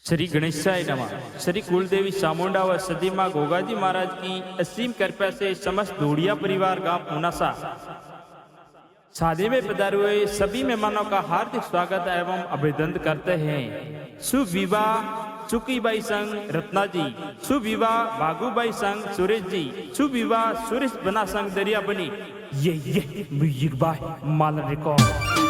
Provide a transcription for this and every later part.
श्री गणेशाय नमः। श्री कुलदेवी चामुंडा व सदी माँ गोगाजी महाराज की असीम कृपा से समस्त धूड़िया परिवार गांव उनासा शादी में पधारे हुए सभी मेहमानों का हार्दिक स्वागत एवं अभिनंदन करते हैं। शुभ विवाह चुकीबाई संग रत्ना जी, शुभ विवाह भागुबाई संग सुरेश जी, शुभ विवाह सुरेश बना संग दरिया बनी। ये म्यूजिक बाय मालन रिकॉर्ड।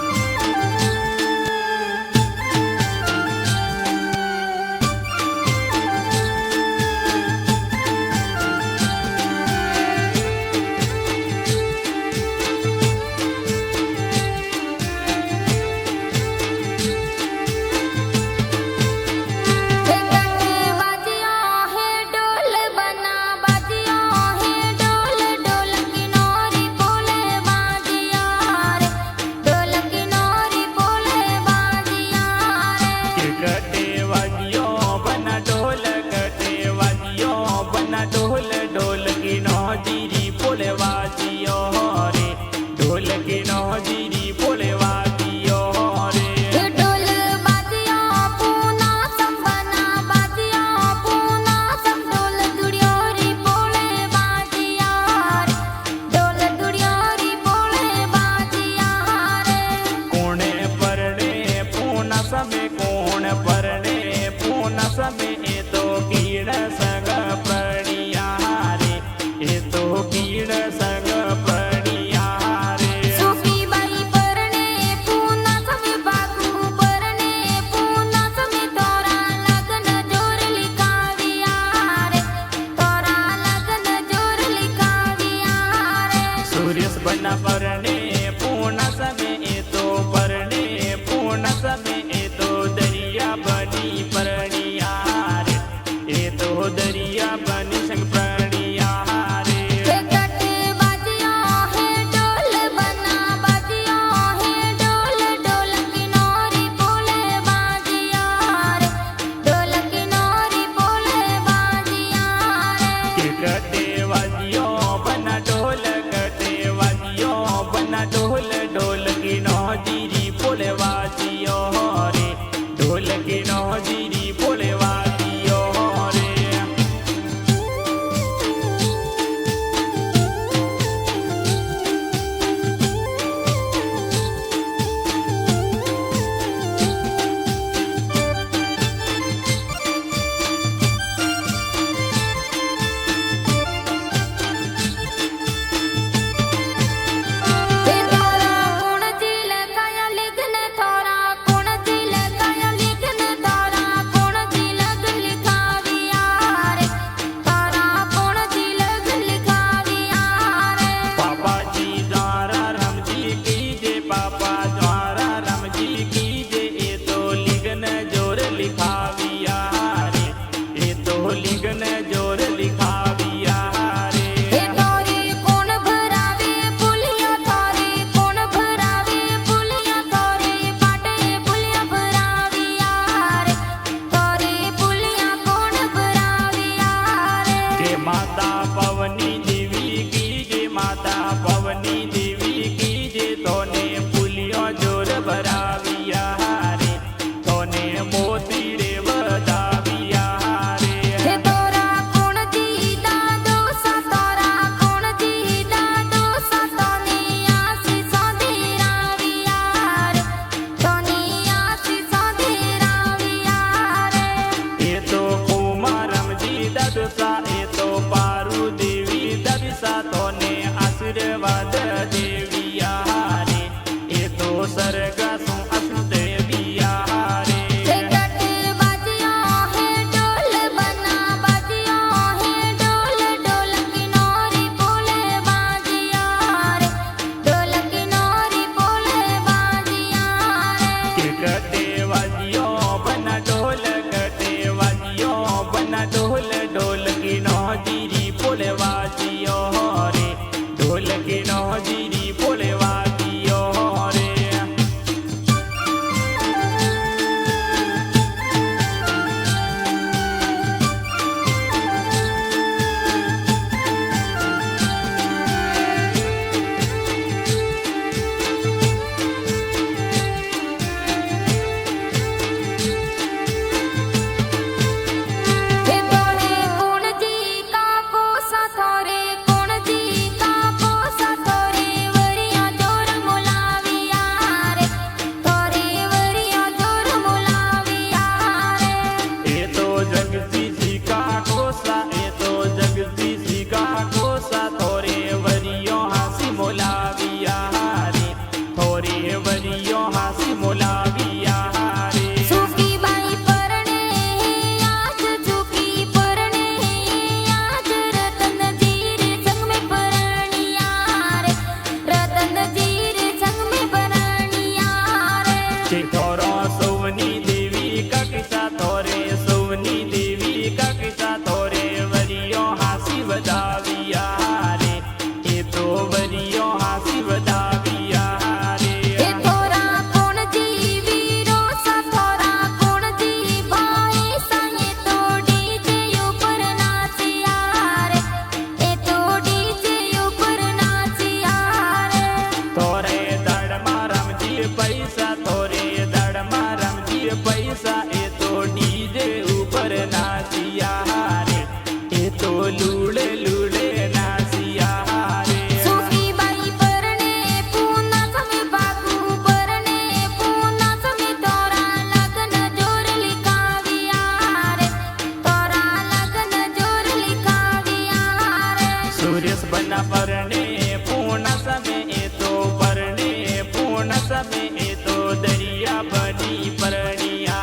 बना परने पूर्ण समय तो परने पूर्ण समय तो दरिया बनी परनिया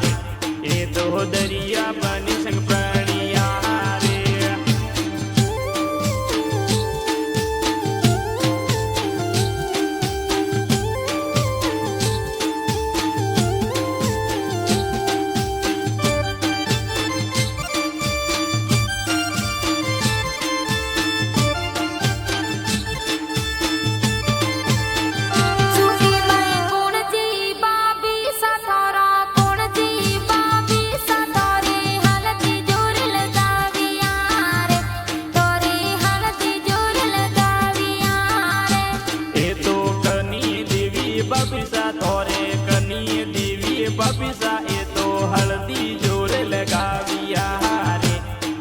रे ए तो दरिया बनी संग प्रणिया रे बबिसा तोरे कनी देवी बबिसा ए तो हल्दी जोर लगाविया रे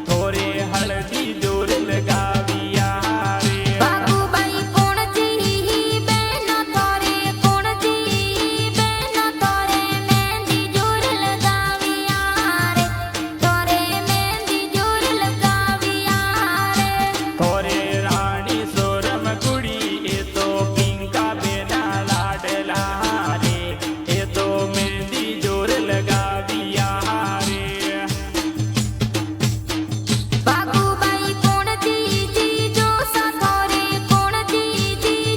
थोरे हल्दी जोर लगाविया रे बाबूबाई कोण जी बेन तोरे कोण जी बेन तोरे मेहंदी जोर लगाविया रे तोरे मेहंदी जोर लगाविया रे थोरे रानी सोरम कुड़ी ए तो पिंका बेना लाडला रे ए तो मेहंदी जोर लगाविया रे बाबूबाई कोण जी जो सा तोरे कोण जी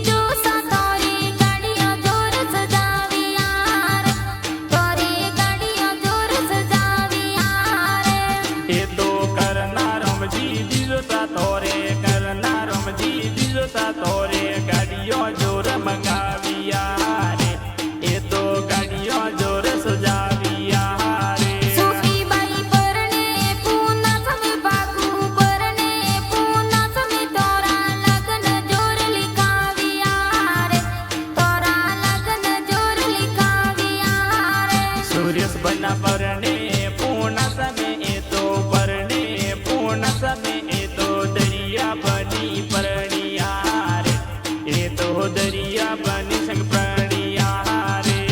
जो सा तोरे गाड़ियां जोर सजाविया रे तोरे गाड़ियां जोर सजाविया रे ए तो करना रमजी दिलो सा तोरे करना रमजी दिलो सा तोरे गाड़ियों जोर मंगाविया रे ए तो गाड़ियों जोर सजाविया रे सुखीबाई परणे पूना समे बाबू परणे पूना समे तोरा लगन जोर लिखाविया रे तोरा लगन जोर लिखाविया रे सूर्यस बना परने पूर्ण समय ए तो परने पूर्ण समय ए तो दरिया बनी परनिया रे ए तो दरिया बनी संग प्रणिया रे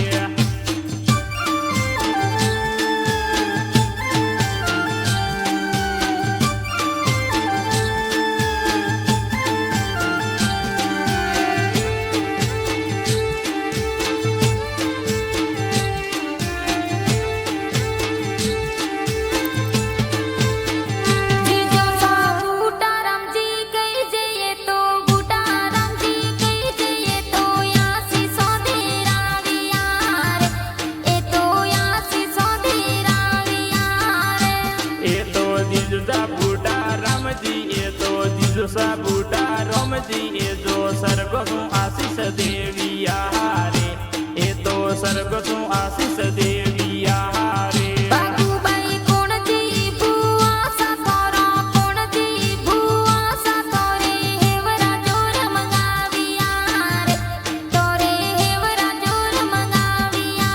जीजो सा बूटा राम जी कही जइए तो बूटा राम जी कही जइए तो यासी सौदे राविया रे ए तो यासी सौदे राविया रे ए तो दिलसा बूटा राम जी ए तो दिलसा बूटा राम जी ए तो सर्गसु आशीष देविया रे ए तो सर्गसु आशीष देविया रे बाबूबाई कोण जी बुआ सा तोरा कोण जी बुआ सा तोरे हेवरा जोर मंगाविया रे तोरे हेवरा जोर मंगाविया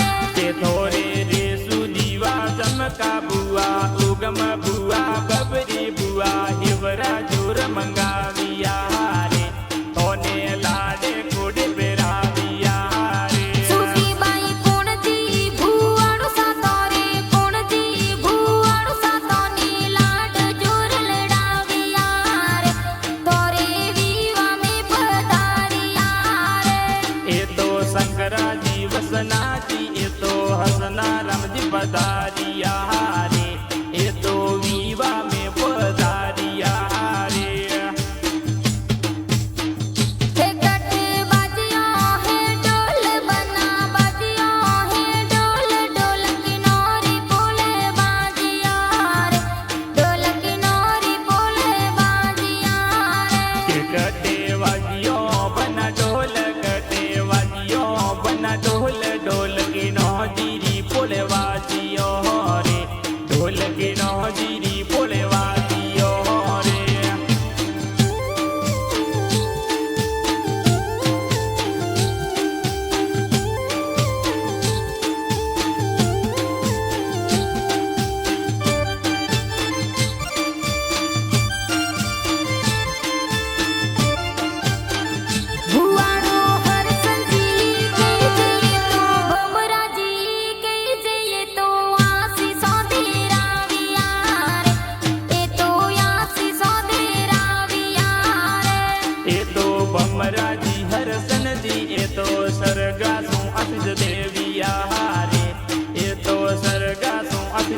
रे के थोरे रे सुदीवा चमका बुआ उगम बुआ बबरी बुआ हिवरा जोर मंगाविया रे तोने लाडे कोडे बेराविया रे सुखीबाई कोण जी भुआड़ो सा तोरे कोण जी भुआड़ो सा तोने लाड जोर लड़ाविया रे तोरे वीवा में पधारिया रे ए तो शंकरा जी वसना जी ए तो हसना राम जी पधारिया रे ए तो वीवा में पधारिया रे हे कट बाजियो है डोल बना बाजियो है डोल डोल किनारे बोले बाजिया रे डोल किनारे बोले बाजिया रे के कटे वाजियो बना ढोल कटे वाजियो बना ढोल ढोल की नौजीरी पुल वाजियो रे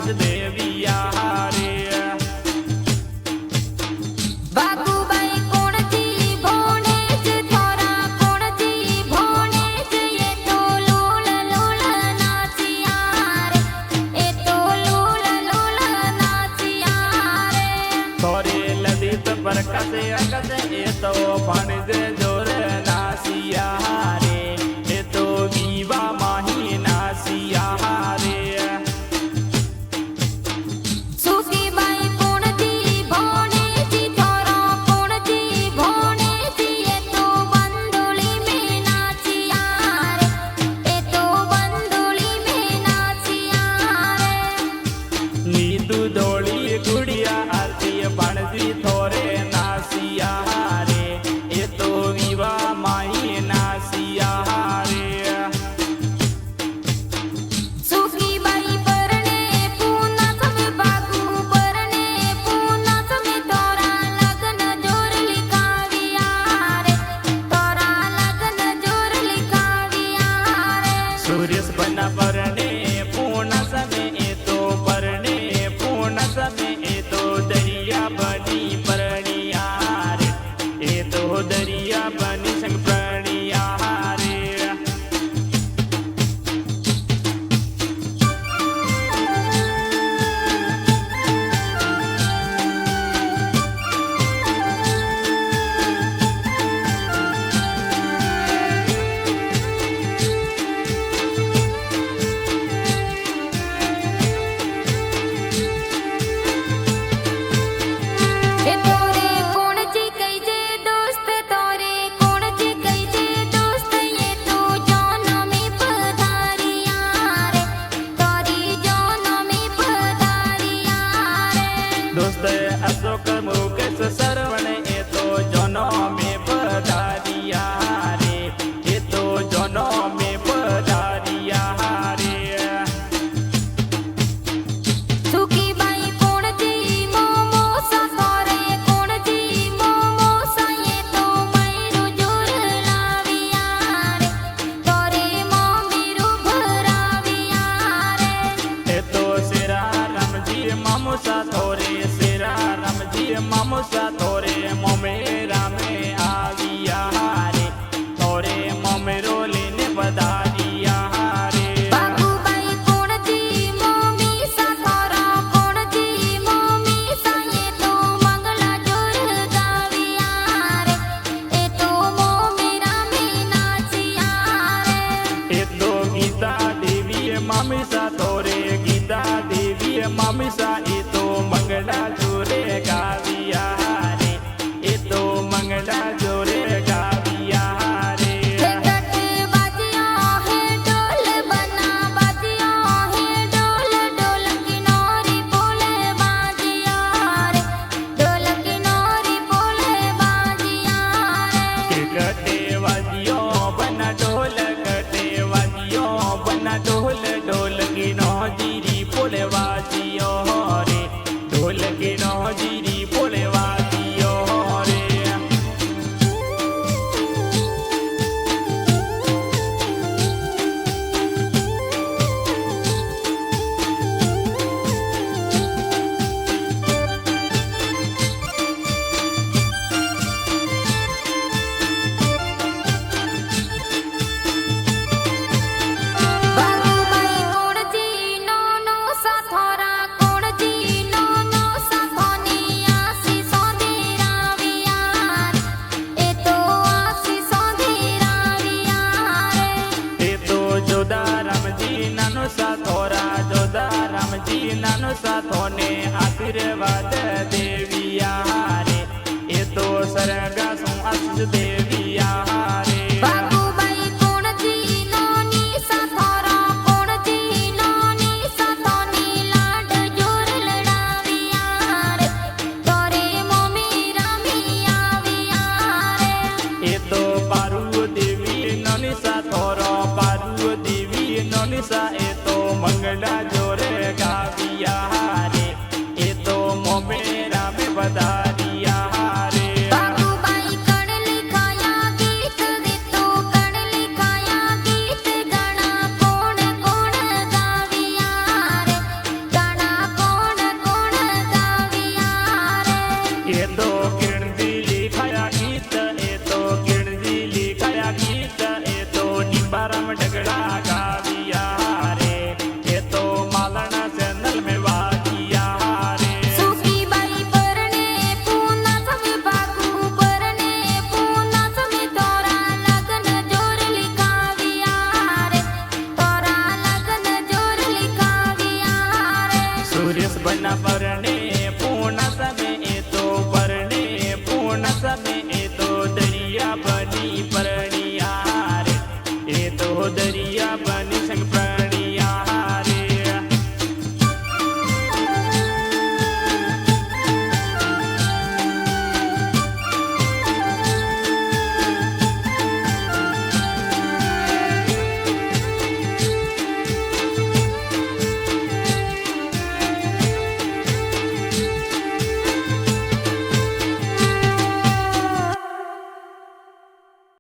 આશીષ દેવિયા રે બાબુબાઈ કોણજી ભોણે જ થોરા કોણજી ભોણે જ એ તો લોલ લોલ નાચિયા રે એ તો લોલ લોલ નાચિયા રે થોરે લલિત પ્રકાશ અગત એ તો ભણજે જોર નાસિયા રે એ તો વિવા માહી નાસિયા રે સુખીબાઈ કોણજી ભોણે જ થોરા કોણજી ભોણે જ એ તો બંધુલી મે નાચિયા રે એ તો બંધુલી મે નાચિયા રે નીદુ દોળી ગુડિયા આરતી ભણજી થોરે નાસિયા રે એ તો વિવા માહી નાસિયા રે સુખીબાઈ પરણે પૂના સમે બાગુ પરણે પૂના સમે તોરા લગ્ન જોર લીકાવ્યા રે તોરા લગ્ન જોર લીકાવ્યા રે સુરેશ બના પરણે પૂર્ણ સમે એ તો પરણે પૂર્ણ સમે એ તો દરિયા બની પરણિયા રે એ તો દરિયા બની સંગ પરણિયા રે એ તોરે કોણજી કઈજે દોસ્ત તોરે કોણજી કઈજે દોસ્ત એ તો જાનમે પધારિયા રે તારી જાનમે પધારિયા રે દોસ્ત અશોક મુકેશ સરવણ એ તો જોનો મે પધારિયા રે એ તો જોનો મે પધારિયા રે સુખીબાઈ કોણજી મોમોસા તોરે કોણજી મોમોસા એ તો મૈરું જોર લાવ્યા રે તોરે મમીરું ભરાવ્યા રે એ તો શેરા રમજી મામુસા થોરે શેરા રમજી મામુસા થોરે મોમેરા મે આવ્યા રે થોરે મોમેરો લઈને પધારિયા રે બાબુબાઈ કોણજી મોમીસા તોરા કોણજી મોમીસા એ તો મંગલા જોર ગાવ્યા રે એ તો મોમેરા મે નાચિયા રે એ તો ગીતા દેવી મામીસા થોરે ગીતા દેવી મામીસા એ તો મંગળા જોરે ગાવિયા રે એ તો મંગળા જોરે ગાવિયા રે હે ગટ બાજિયા હે ઢોલ બના બાજિયા હે ઢોલ ઢોલ કિનારી બોલે બાજિયા રે ઢોલ કિનારી બોલે બાજિયા રે કટે વાજિયો બના ઢોલ કટે વાજિયો બના ઢોલ ઢોલ ગીનો જીરી પોલે વાજિયો રે ઢોલ ગીનો જીરી પોલે વાજિયો રે બાબુબાઈ કોણજી નો સા થોરા કોણજી નો સા થોની આશીષો દેરાવ્યા રે એ તો આશીષો દેરાવ્યા રે એ તો જોદા રામજી નાનો સાથોરા જોદા રામજી નાનો સાથોને આશીર્વાદ દેવિયા રે એ તો સરગા શું આશીષ દેવિયા રે બાબુબાઈ કોણજી નોની સા થોરા કોણજી નોની સા થોની લાડ જોર લડાવ્યા રે તોરે મોમીરા મે આવ્યા રે એ તો પારુ દેવી નોની સાથોરો પારુ દેવી નોની સા એ તો મંગળા જોરે ગાવિયા રે એ તો મોમેરા મે પધારિયા રે બાબુબાઈ કણ લીખા ના પરણા